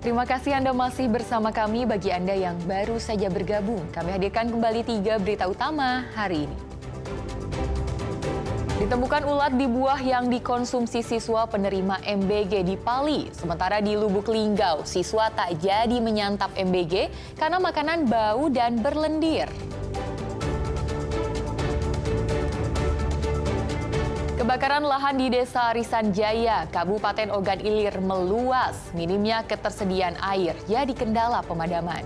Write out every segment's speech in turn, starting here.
Terima kasih Anda masih bersama kami. Bagi Anda yang baru saja bergabung, kami hadirkan kembali 3 berita utama hari ini. Ditemukan ulat di buah yang dikonsumsi siswa penerima MBG di Pali. Sementara di Lubuk Linggau, siswa tak jadi menyantap MBG karena makanan bau dan berlendir. Kebakaran lahan di Desa Arisan Jaya, Kabupaten Ogan Ilir meluas. Minimnya ketersediaan air jadi kendala pemadaman.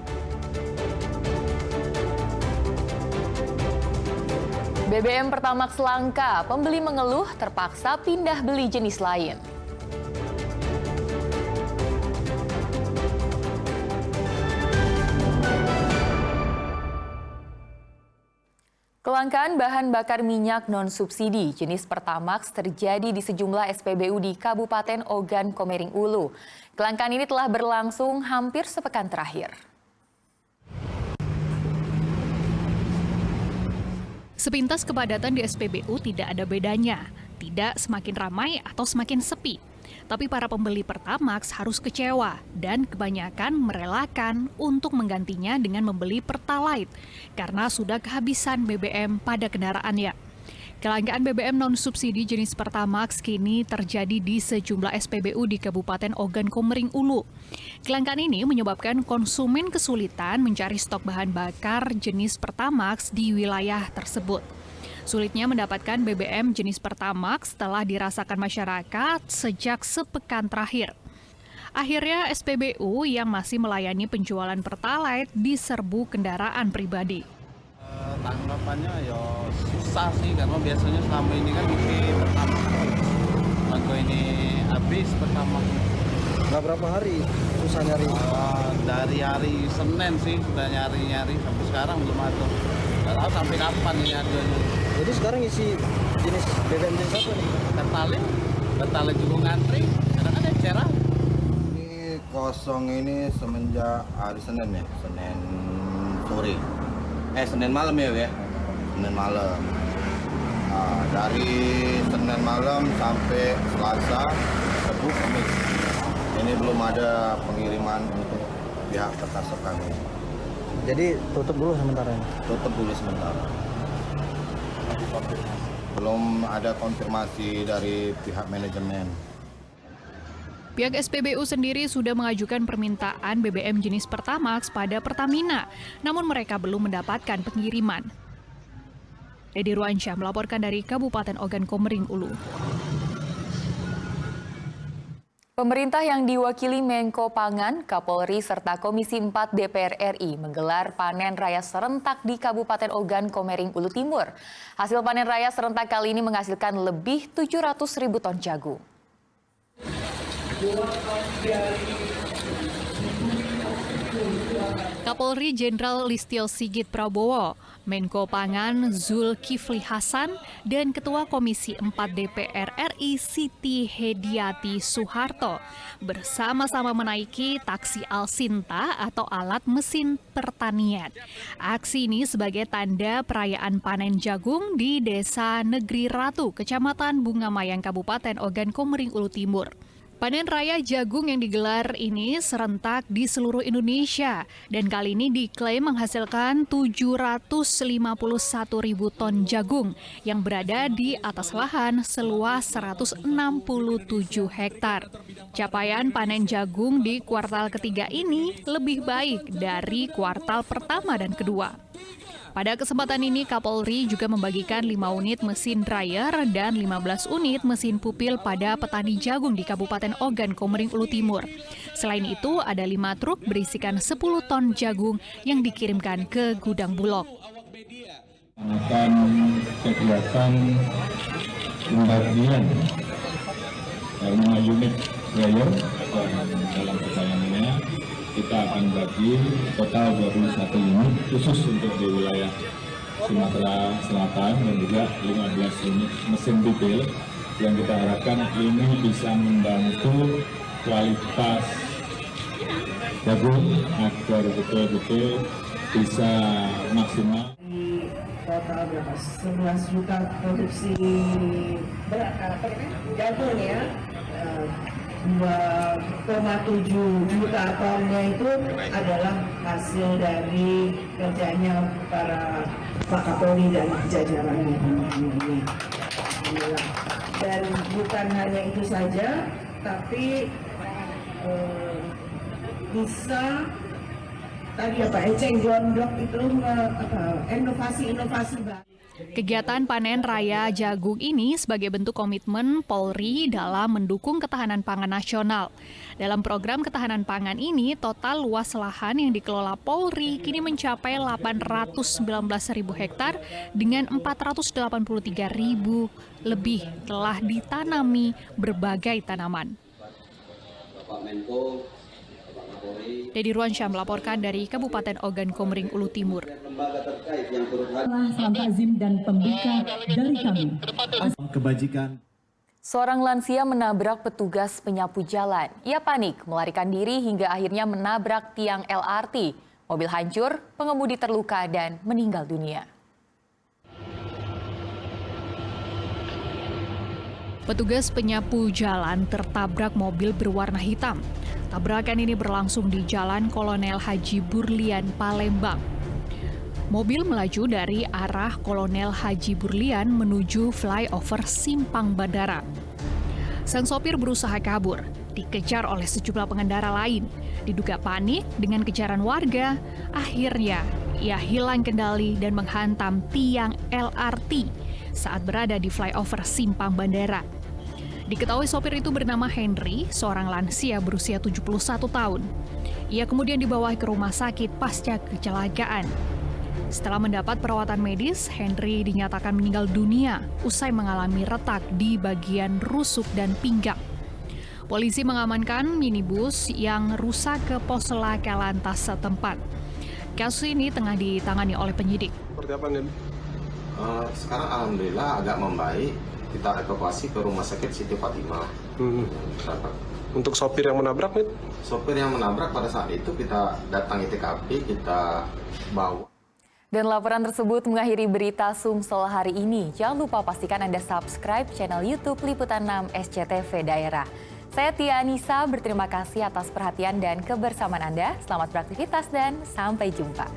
BBM Pertamax langka, pembeli mengeluh terpaksa pindah beli jenis lain. Kelangkaan bahan bakar minyak non-subsidi jenis Pertamax terjadi di sejumlah SPBU di Kabupaten Ogan Komering Ulu. Kelangkaan ini telah berlangsung hampir sepekan terakhir. Sepintas kepadatan di SPBU tidak ada bedanya, tidak semakin ramai atau semakin sepi. Tapi para pembeli Pertamax harus kecewa dan kebanyakan merelakan untuk menggantinya dengan membeli Pertalite karena sudah kehabisan BBM pada kendaraannya. Kelangkaan BBM non-subsidi jenis Pertamax kini terjadi di sejumlah SPBU di Kabupaten Ogan Komering Ulu. Kelangkaan ini menyebabkan konsumen kesulitan mencari stok bahan bakar jenis Pertamax di wilayah tersebut. Sulitnya mendapatkan BBM jenis Pertamax telah dirasakan masyarakat sejak sepekan terakhir. Akhirnya SPBU yang masih melayani penjualan Pertalite diserbu kendaraan pribadi. Tanggapannya ya susah sih karena biasanya selama ini kan di Pertamax. Waktu ini habis Pertamax. Nggak berapa hari susah nyari? Dari hari Senin sih sudah nyari-nyari sampai sekarang belum ada. Nggak tahu sampai kapan ini adanya. Jadi sekarang isi jenis BBM jenis apa nih? Pertalite juga ngantri, karena kan eceran. Ini kosong ini semenjak hari Senin ya, Senin sore. Senin malam ya. Senin malam. Nah, dari Senin malam sampai Selasa, Rabu, Kamis. Ini belum ada pengiriman untuk pihak petasok kami. Jadi tutup dulu sementara ini? Tutup dulu sementara. Belum ada konfirmasi dari pihak manajemen. Pihak SPBU sendiri sudah mengajukan permintaan BBM jenis Pertamax pada Pertamina, namun mereka belum mendapatkan pengiriman. Dedi Ruansyah melaporkan dari Kabupaten Ogan Komering Ulu. Pemerintah yang diwakili Menko Pangan, Kapolri, serta Komisi 4 DPR RI menggelar panen raya serentak di Kabupaten Ogan Komering Ulu Timur. Hasil panen raya serentak kali ini menghasilkan lebih 700.000 ton jagung. Kapolri Jenderal Listio Sigit Prabowo, Menko Pangan Zulkifli Hasan, dan Ketua Komisi 4 DPR RI Siti Hediati Soeharto bersama-sama menaiki taksi Al-Sinta atau alat mesin pertanian. Aksi ini sebagai tanda perayaan panen jagung di Desa Negeri Ratu, Kecamatan Bungamayang, Kabupaten Ogan Komering Ulu Timur. Panen raya jagung yang digelar ini serentak di seluruh Indonesia dan kali ini diklaim menghasilkan 751.000 ton jagung yang berada di atas lahan seluas 167 hektar. Capaian panen jagung di kuartal ketiga ini lebih baik dari kuartal pertama dan kedua. Pada kesempatan ini, Kapolri juga membagikan 5 unit mesin dryer dan 15 unit mesin pupil pada petani jagung di Kabupaten Ogan Komering Ulu Timur. Selain itu, ada 5 truk berisikan 10 ton jagung yang dikirimkan ke gudang Bulog. Akan kegiatan pembagian 5 unit dryer dalam perjalanannya. Kita akan bagi total 21 unit khusus untuk di wilayah Sumatera Selatan dan juga 15 unit mesin pupil yang kita harapkan ini bisa membantu kualitas jagung agar betul-betul bisa maksimal. Total berapa? 11 juta produksi jagung ya. 2,7 juta tonnya itu adalah hasil dari kerjanya para Pak Kapolri dan jajarannya. Dan bukan hanya itu saja, tapi bisa tadi eceng gondok itu inovasi-inovasi baru. Kegiatan panen raya jagung ini sebagai bentuk komitmen Polri dalam mendukung ketahanan pangan nasional. Dalam program ketahanan pangan ini, total luas lahan yang dikelola Polri kini mencapai 819.000 hektar dengan 483.000 lebih telah ditanami berbagai tanaman. Dedi Ruansyah melaporkan dari Kabupaten Ogan Komering Ulu Timur. Salam azim dan pembuka dari kami. Kebajikan. Seorang lansia menabrak petugas penyapu jalan. Ia panik, melarikan diri hingga akhirnya menabrak tiang LRT. Mobil hancur, pengemudi terluka dan meninggal dunia. Petugas penyapu jalan tertabrak mobil berwarna hitam. Tabrakan ini berlangsung di Jalan Kolonel Haji Burlian, Palembang. Mobil melaju dari arah Kolonel Haji Burlian menuju flyover Simpang Bandara. Sang sopir berusaha kabur, dikejar oleh sejumlah pengendara lain. Diduga panik dengan kejaran warga, akhirnya ia hilang kendali dan menghantam tiang LRT saat berada di flyover Simpang Bandara. Diketahui sopir itu bernama Henry, seorang lansia berusia 71 tahun. Ia kemudian dibawa ke rumah sakit pasca kecelakaan. Setelah mendapat perawatan medis, Henry dinyatakan meninggal dunia usai mengalami retak di bagian rusuk dan pinggang. Polisi mengamankan minibus yang rusak ke pos laka lantas setempat. Kasus ini tengah ditangani oleh penyidik. Seperti apa, Nen? Sekarang alhamdulillah agak membaik. Kita evakuasi ke rumah sakit Siti Fatimah. Untuk sopir yang menabrak, Nen? Sopir yang menabrak pada saat itu kita datangi TKP, kita bawa. Dan laporan tersebut mengakhiri berita Sumsel hari ini. Jangan lupa pastikan Anda subscribe channel YouTube Liputan 6 SCTV Daerah. Saya Tia Anissa, berterima kasih atas perhatian dan kebersamaan Anda. Selamat beraktivitas dan sampai jumpa.